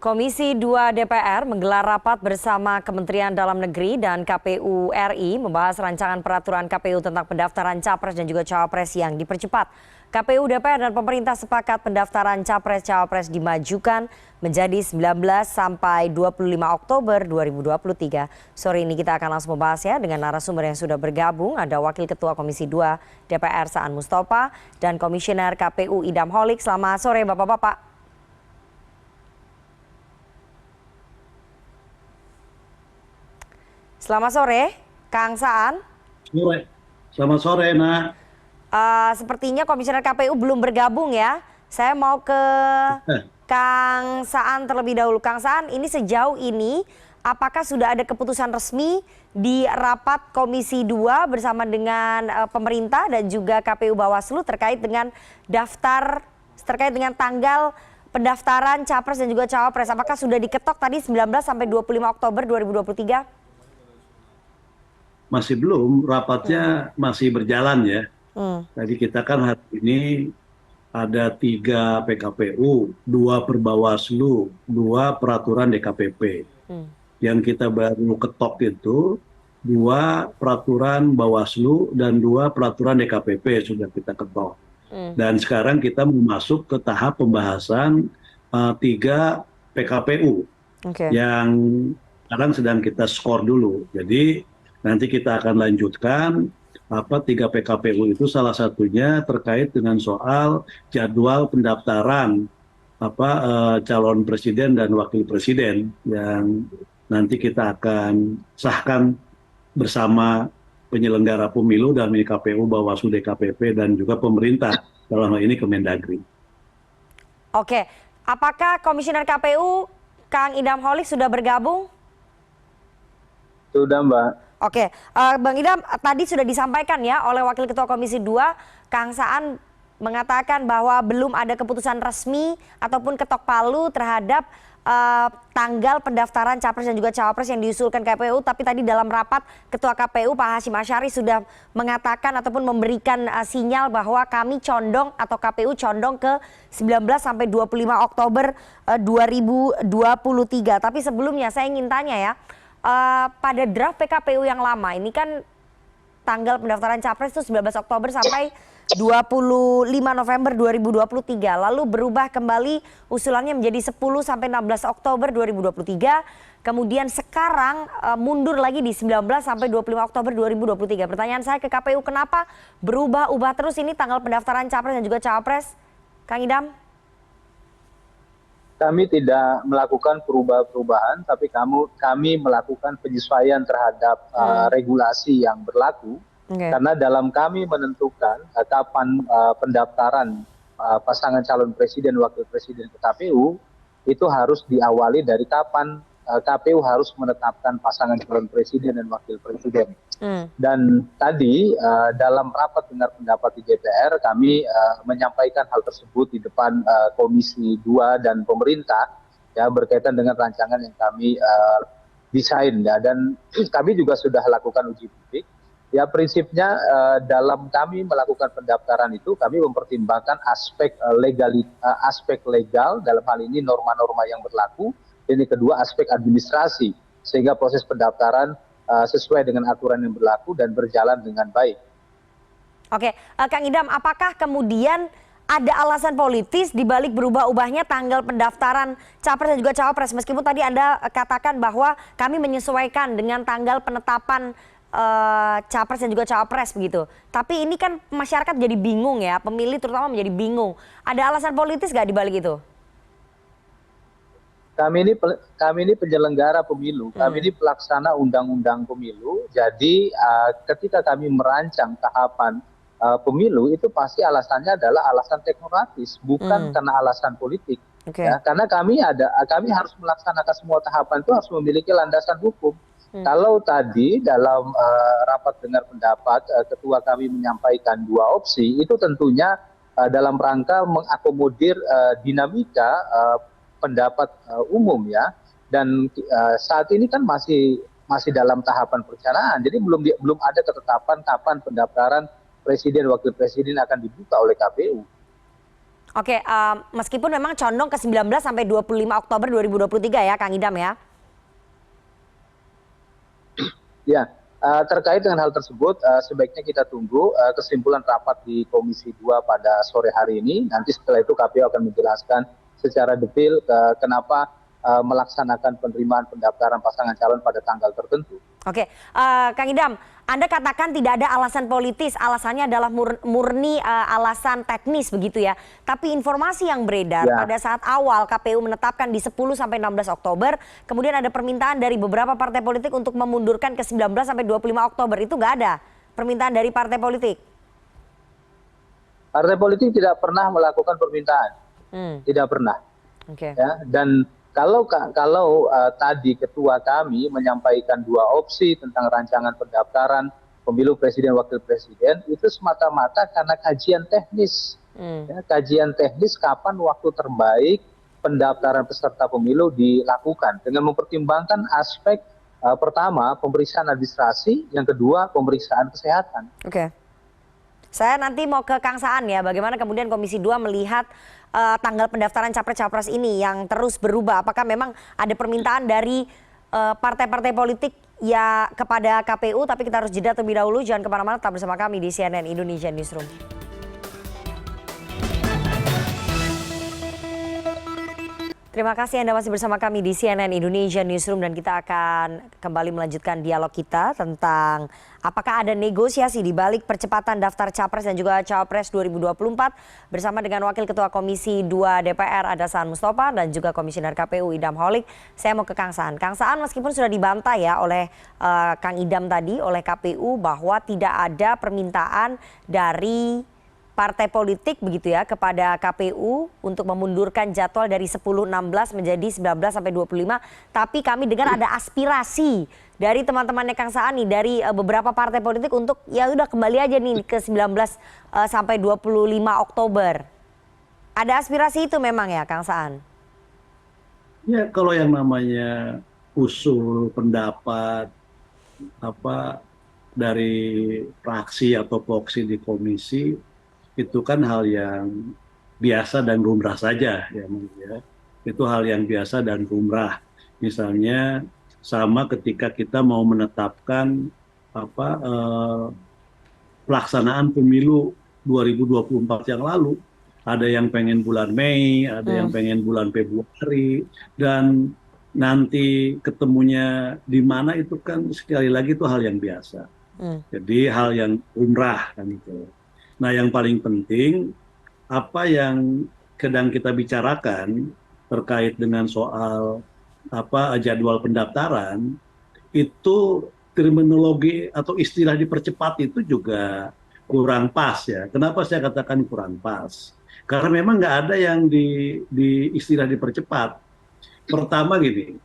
Komisi 2 DPR menggelar rapat bersama Kementerian Dalam Negeri dan KPU RI membahas rancangan peraturan KPU tentang pendaftaran capres dan juga cawapres yang dipercepat. KPU, DPR, dan pemerintah sepakat pendaftaran capres-cawapres dimajukan menjadi 19 sampai 25 Oktober 2023. Sore ini kita akan langsung membahasnya dengan narasumber yang sudah bergabung. Ada Wakil Ketua Komisi 2 DPR Saan Mustafa dan Komisioner KPU Idam Holik. Selamat sore Bapak-Bapak. Selamat sore, Kang Saan. Selamat sore, Nak. Sepertinya Komisioner KPU belum bergabung ya. Saya mau ke Kang Saan terlebih dahulu. Kang Saan, ini sejauh ini apakah sudah ada keputusan resmi di rapat Komisi 2 bersama dengan pemerintah dan juga KPU Bawaslu terkait dengan tanggal pendaftaran capres dan juga cawapres? Apakah sudah diketok tadi 19 sampai 25 Oktober 2023? Masih belum, rapatnya masih berjalan ya. Tadi kita kan hari ini ada 3 PKPU, 2 Perbawaslu, 2 peraturan DKPP. Yang kita baru ketok itu 2 peraturan Bawaslu dan 2 peraturan DKPP sudah kita ketok. Dan sekarang kita mau masuk ke tahap pembahasan 3 PKPU yang sekarang sedang kita skor dulu. Jadi nanti kita akan lanjutkan 3 PKPU itu, salah satunya terkait dengan soal jadwal pendaftaran calon presiden dan wakil presiden yang nanti kita akan sahkan bersama penyelenggara pemilu dan KPU, Bawaslu, DKPP dan juga pemerintah, dalam hal ini Kemendagri. Oke, apakah Komisioner KPU Kang Idam Holik sudah bergabung? Sudah, Mbak. Oke, Bang Idam, tadi sudah disampaikan ya oleh Wakil Ketua Komisi 2, Kang Saan mengatakan bahwa belum ada keputusan resmi ataupun ketok palu terhadap tanggal pendaftaran capres dan juga cawapres yang diusulkan KPU. Tapi tadi dalam rapat Ketua KPU Pak Hashim Asyari sudah mengatakan ataupun memberikan sinyal bahwa kami condong atau KPU condong ke 19 sampai 25 Oktober 2023. Tapi sebelumnya saya ingin tanya ya, pada draft PKPU yang lama ini kan tanggal pendaftaran capres itu 19 Oktober sampai 25 November 2023. Lalu berubah kembali usulannya menjadi 10 sampai 16 Oktober 2023. Kemudian sekarang mundur lagi di 19 sampai 25 Oktober 2023. Pertanyaan saya ke KPU, kenapa berubah-ubah terus ini tanggal pendaftaran capres dan juga cawapres? Kang Idam? Kami tidak melakukan perubahan, tapi kami melakukan penyesuaian terhadap regulasi yang berlaku. Karena dalam kami menentukan kapan pendaftaran pasangan calon presiden wakil presiden ke KPU, itu harus diawali dari kapan KPU harus menetapkan pasangan calon presiden dan wakil presiden. Dan tadi dalam rapat dengar pendapat di DPR kami menyampaikan hal tersebut di depan Komisi 2 dan pemerintah ya, berkaitan dengan rancangan yang kami desain ya, dan kami juga sudah lakukan uji publik. Ya, prinsipnya dalam kami melakukan pendaftaran itu kami mempertimbangkan aspek legal dalam hal ini norma-norma yang berlaku, dan yang kedua aspek administrasi sehingga proses pendaftaran sesuai dengan aturan yang berlaku dan berjalan dengan baik. Oke, Kang Idam, apakah kemudian ada alasan politis di balik berubah-ubahnya tanggal pendaftaran capres dan juga cawapres? Meskipun tadi Anda katakan bahwa kami menyesuaikan dengan tanggal penetapan capres dan juga cawapres begitu. Tapi ini kan masyarakat jadi bingung ya, pemilih terutama menjadi bingung. Ada alasan politis nggak di balik itu? Kami ini penyelenggara pemilu, kami ini pelaksana undang-undang pemilu. Jadi ketika kami merancang tahapan pemilu itu pasti alasannya adalah alasan teknokratis, bukan karena alasan politik. Ya, karena kami harus melaksanakan semua tahapan itu harus memiliki landasan hukum. Kalau tadi dalam rapat dengar pendapat ketua kami menyampaikan 2 opsi, itu tentunya dalam rangka mengakomodir dinamika pendapat umum ya, dan saat ini kan masih dalam tahapan perencanaan, jadi belum ada ketetapan kapan pendaftaran presiden wakil presiden akan dibuka oleh KPU. Oke, meskipun memang condong ke 19 sampai 25 Oktober 2023 ya, Kang Idam ya. Ya, terkait dengan hal tersebut, sebaiknya kita tunggu kesimpulan rapat di Komisi 2 pada sore hari ini. Nanti setelah itu KPU akan menjelaskan secara detail kenapa melaksanakan penerimaan pendaftaran pasangan calon pada tanggal tertentu. Oke, Kang Idam, Anda katakan tidak ada alasan politis, alasannya adalah murni alasan teknis begitu ya. Tapi informasi yang beredar pada saat awal KPU menetapkan di 10 sampai 16 Oktober, kemudian ada permintaan dari beberapa partai politik untuk memundurkan ke 19 sampai 25 Oktober. Itu nggak ada permintaan dari partai politik? Partai politik tidak pernah melakukan permintaan, tidak pernah. Ya, dan kalau tadi ketua kami menyampaikan dua opsi tentang rancangan pendaftaran pemilu presiden wakil presiden, itu semata-mata karena kajian teknis. Ya, kajian teknis kapan waktu terbaik pendaftaran peserta pemilu dilakukan dengan mempertimbangkan aspek pertama pemeriksaan administrasi, yang kedua pemeriksaan kesehatan. Oke. Saya nanti mau ke Kang Saan ya, bagaimana kemudian Komisi 2 melihat tanggal pendaftaran capres-capres ini yang terus berubah. Apakah memang ada permintaan dari partai-partai politik ya kepada KPU, tapi kita harus jeda terlebih dahulu. Jangan kemana-mana, tetap bersama kami di CNN Indonesia Newsroom. Terima kasih Anda masih bersama kami di CNN Indonesia Newsroom, dan kita akan kembali melanjutkan dialog kita tentang apakah ada negosiasi di balik percepatan daftar Capres dan juga Cawapres 2024 bersama dengan Wakil Ketua Komisi 2 DPR ada Saan Mustopha dan juga Komisioner KPU Idam Holik. Saya mau ke Kang Saan. Kang Saan, meskipun sudah dibantah ya oleh Kang Idam tadi, oleh KPU bahwa tidak ada permintaan dari partai politik begitu ya kepada KPU untuk memundurkan jadwal dari 10-16 menjadi 19 sampai 25, tapi kami dengar ada aspirasi dari teman-temannya Kang Saan nih, dari beberapa partai politik untuk ya udah kembali aja nih ke 19 sampai 25 Oktober. Ada aspirasi itu memang ya Kang Saan? Ya, kalau yang namanya usul pendapat dari fraksi atau voksi di komisi, itu kan hal yang biasa dan lumrah saja ya. Itu hal yang biasa dan lumrah. Misalnya sama ketika kita mau menetapkan pelaksanaan pemilu 2024 yang lalu, ada yang pengen bulan Mei, ada yang pengen bulan Februari, dan nanti ketemunya di mana itu kan sekali lagi itu hal yang biasa. Jadi hal yang lumrah kan itu. Nah, yang paling penting apa yang sedang kita bicarakan terkait dengan soal jadwal pendaftaran, itu terminologi atau istilah dipercepat itu juga kurang pas ya. Kenapa saya katakan kurang pas? Karena memang nggak ada yang di istilah dipercepat. Pertama gini,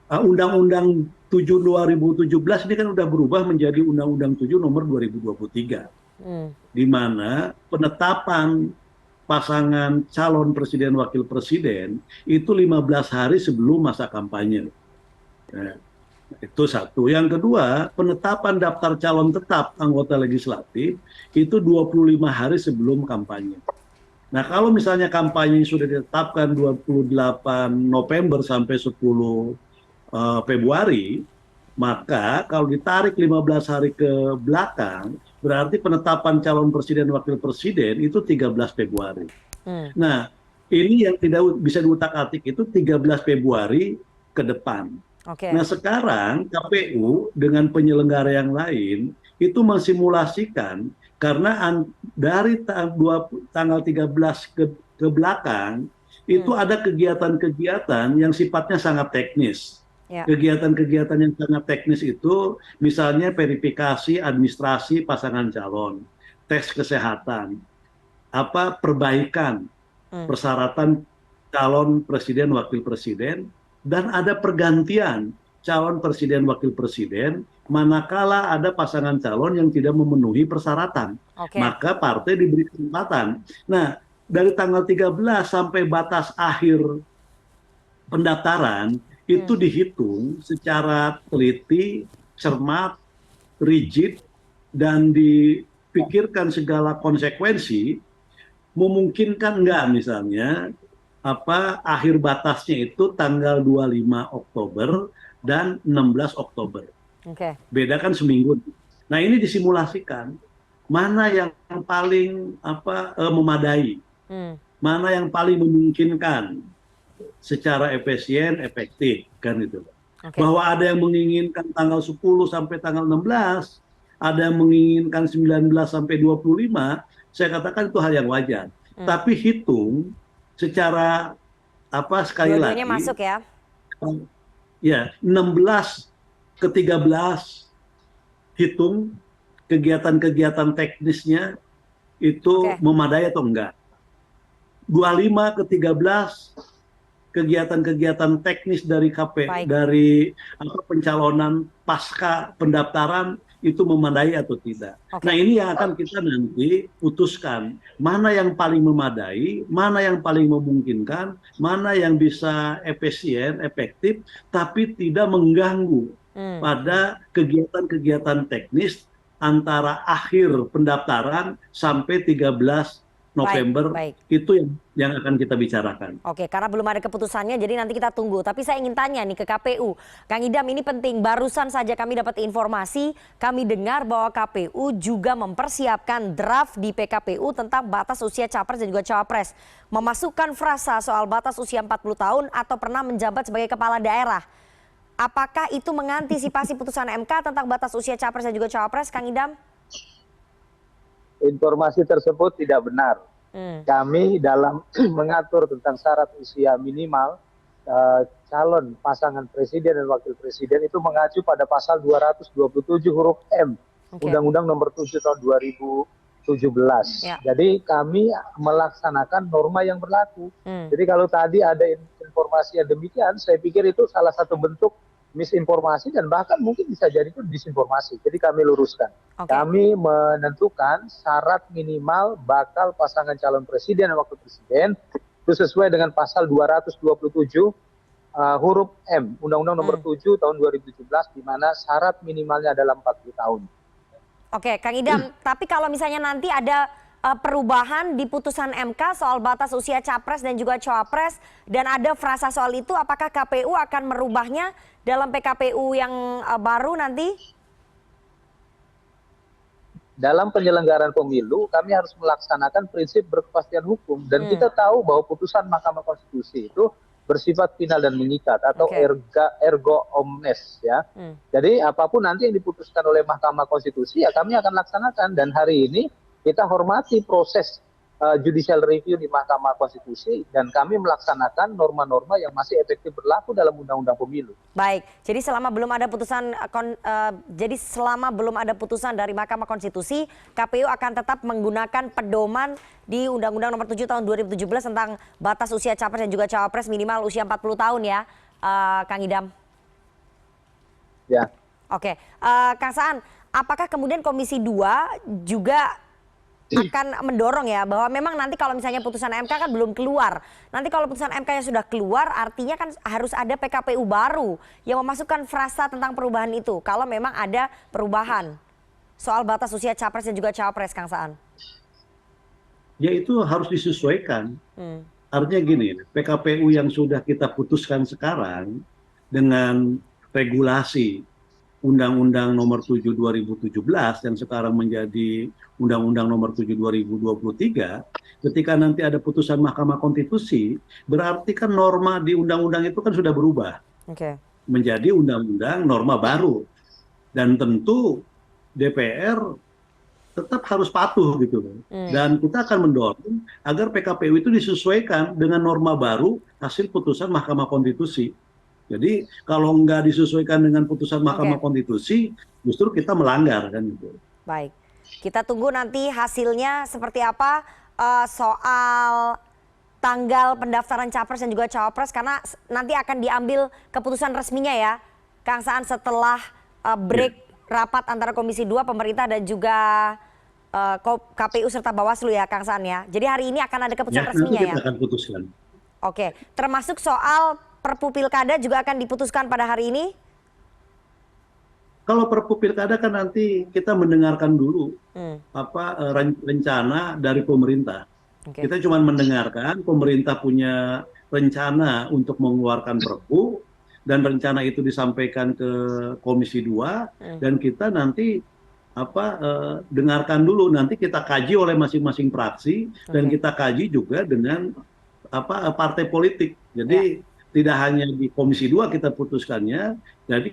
Undang-Undang 7 2017 ini kan udah berubah menjadi Undang-Undang 7 nomor 2023. Di mana penetapan pasangan calon presiden wakil presiden itu 15 hari sebelum masa kampanye. Nah, itu satu. Yang kedua, penetapan daftar calon tetap anggota legislatif itu 25 hari sebelum kampanye. Nah, kalau misalnya kampanye sudah ditetapkan 28 November sampai 10 Februari, maka kalau ditarik 15 hari ke belakang, berarti penetapan calon presiden wakil presiden itu 13 Februari. Nah, ini yang tidak bisa diutak-atik itu 13 Februari ke depan. Nah, sekarang KPU dengan penyelenggara yang lain itu mensimulasikan, karena dari tanggal 13 ke belakang itu ada kegiatan-kegiatan yang sifatnya sangat teknis. Kegiatan-kegiatan yang sangat teknis itu misalnya verifikasi administrasi pasangan calon, tes kesehatan, perbaikan persyaratan calon presiden wakil presiden, dan ada pergantian calon presiden wakil presiden manakala ada pasangan calon yang tidak memenuhi persyaratan. Maka partai diberi kesempatan. Nah, dari tanggal 13 sampai batas akhir pendaftaran itu dihitung secara teliti, cermat, rigid, dan dipikirkan segala konsekuensi memungkinkan nggak misalnya akhir batasnya itu tanggal 25 Oktober dan 16 Oktober. Oke. Beda kan seminggu. Nah, ini disimulasikan mana yang paling memadai, mana yang paling memungkinkan secara efisien, efektif kan itu. Bahwa ada yang menginginkan tanggal 10 sampai tanggal 16, ada yang menginginkan 19 sampai 25, saya katakan itu hal yang wajar. Tapi hitung secara sekali lagi masuk ya. Ya, 16 ke 13 hitung kegiatan-kegiatan teknisnya itu memadai atau enggak. 25 ke 13 kegiatan-kegiatan teknis dari dari pencalonan pasca pendaftaran itu memadai atau tidak. Nah, ini yang akan kita nanti putuskan mana yang paling memadai, mana yang paling memungkinkan, mana yang bisa efisien, efektif, tapi tidak mengganggu pada kegiatan-kegiatan teknis antara akhir pendaftaran sampai 13 November. Itu yang akan kita bicarakan. Oke, karena belum ada keputusannya, jadi nanti kita tunggu. Tapi saya ingin tanya nih ke KPU, Kang Idam, ini penting. Barusan saja kami dapat informasi, kami dengar bahwa KPU juga mempersiapkan draft di PKPU tentang batas usia capres dan juga cawapres, memasukkan frasa soal batas usia 40 tahun atau pernah menjabat sebagai kepala daerah. Apakah itu mengantisipasi putusan MK tentang batas usia capres dan juga cawapres, Kang Idam? Informasi tersebut tidak benar. Kami dalam mengatur tentang syarat usia minimal calon pasangan presiden dan wakil presiden itu mengacu pada pasal 227 huruf M Undang-Undang Nomor 7 tahun 2017. Jadi kami melaksanakan norma yang berlaku. Jadi kalau tadi ada informasi yang demikian, saya pikir itu salah satu bentuk misinformasi dan bahkan mungkin bisa jadi itu disinformasi. Jadi kami luruskan. Kami menentukan syarat minimal bakal pasangan calon presiden dan wakil presiden itu sesuai dengan pasal 227 huruf M Undang-Undang Nomor 7 tahun 2017 di mana syarat minimalnya adalah 40 tahun. Oke, Kang Idam, tapi kalau misalnya nanti ada perubahan di putusan MK soal batas usia capres dan juga cawapres dan ada frasa soal itu, apakah KPU akan merubahnya dalam PKPU yang baru nanti? Dalam penyelenggaraan pemilu, kami harus melaksanakan prinsip berkepastian hukum dan kita tahu bahwa putusan Mahkamah Konstitusi itu bersifat final dan mengikat atau ergo omnes ya. Jadi apapun nanti yang diputuskan oleh Mahkamah Konstitusi ya kami akan laksanakan, dan hari ini kita hormati proses judicial review di Mahkamah Konstitusi dan kami melaksanakan norma-norma yang masih efektif berlaku dalam Undang-Undang Pemilu. Baik, jadi selama belum ada putusan dari Mahkamah Konstitusi, KPU akan tetap menggunakan pedoman di Undang-Undang Nomor 7 tahun 2017 tentang batas usia capres dan juga cawapres minimal usia 40 tahun ya, Kang Idam. Ya. Oke, Kang Saan, apakah kemudian Komisi 2 juga akan mendorong ya bahwa memang nanti kalau misalnya putusan MK kan belum keluar. Nanti kalau putusan MK-nya sudah keluar artinya kan harus ada PKPU baru yang memasukkan frasa tentang perubahan itu. Kalau memang ada perubahan soal batas usia capres dan juga cawapres, Kang Saan. Ya itu harus disesuaikan. Artinya gini, PKPU yang sudah kita putuskan sekarang dengan regulasi Undang-Undang Nomor 7 2017 yang sekarang menjadi Undang-Undang Nomor 7 2023, ketika nanti ada putusan Mahkamah Konstitusi, berarti kan norma di undang-undang itu kan sudah berubah menjadi undang-undang norma baru, dan tentu DPR tetap harus patuh gitu. Dan kita akan mendorong agar PKPU itu disesuaikan dengan norma baru hasil putusan Mahkamah Konstitusi. Jadi kalau nggak disesuaikan dengan putusan Mahkamah Konstitusi, justru kita melanggar kan gitu. Baik, kita tunggu nanti hasilnya seperti apa soal tanggal pendaftaran capres dan juga cawapres, karena nanti akan diambil keputusan resminya ya, Kang Saan, setelah break rapat antara Komisi 2, pemerintah dan juga KPU serta Bawaslu ya, Kang Saan ya. Jadi hari ini akan ada keputusan resminya ya. Kita akan putuskan. Oke, termasuk soal Perpu Pilkada juga akan diputuskan pada hari ini? Kalau Perpu Pilkada kan nanti kita mendengarkan dulu rencana dari pemerintah. Oke. Kita cuma mendengarkan pemerintah punya rencana untuk mengeluarkan Perpu dan rencana itu disampaikan ke Komisi 2 dan kita nanti dengarkan dulu, nanti kita kaji oleh masing-masing fraksi dan Oke. kita kaji juga dengan partai politik. Jadi Ya. tidak hanya di Komisi 2 kita putuskannya, jadi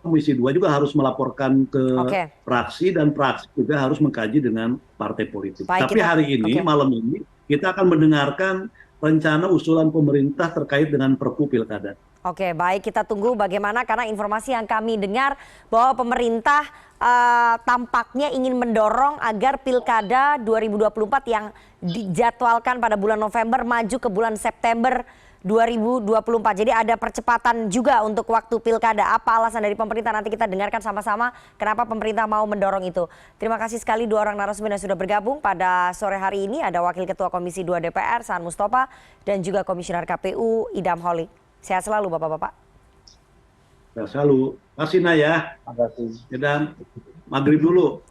Komisi 2 juga harus melaporkan ke Oke. fraksi dan fraksi juga harus mengkaji dengan partai politik. Baik, Tapi hari ini, oke. malam ini, kita akan mendengarkan rencana usulan pemerintah terkait dengan Perpu Pilkada. Oke, baik, kita tunggu bagaimana, karena informasi yang kami dengar bahwa pemerintah tampaknya ingin mendorong agar Pilkada 2024 yang dijadwalkan pada bulan November maju ke bulan September 2024. Jadi ada percepatan juga untuk waktu Pilkada. Apa alasan dari pemerintah? Nanti kita dengarkan sama-sama kenapa pemerintah mau mendorong itu. Terima kasih sekali dua orang narasumber yang sudah bergabung pada sore hari ini. Ada Wakil Ketua Komisi 2 DPR, Saan Mustafa, dan juga Komisioner KPU, Idam Holik. Sehat selalu Bapak-Bapak. Sehat selalu. Terima kasih Naya. Terima kasih. Dan maghrib dulu.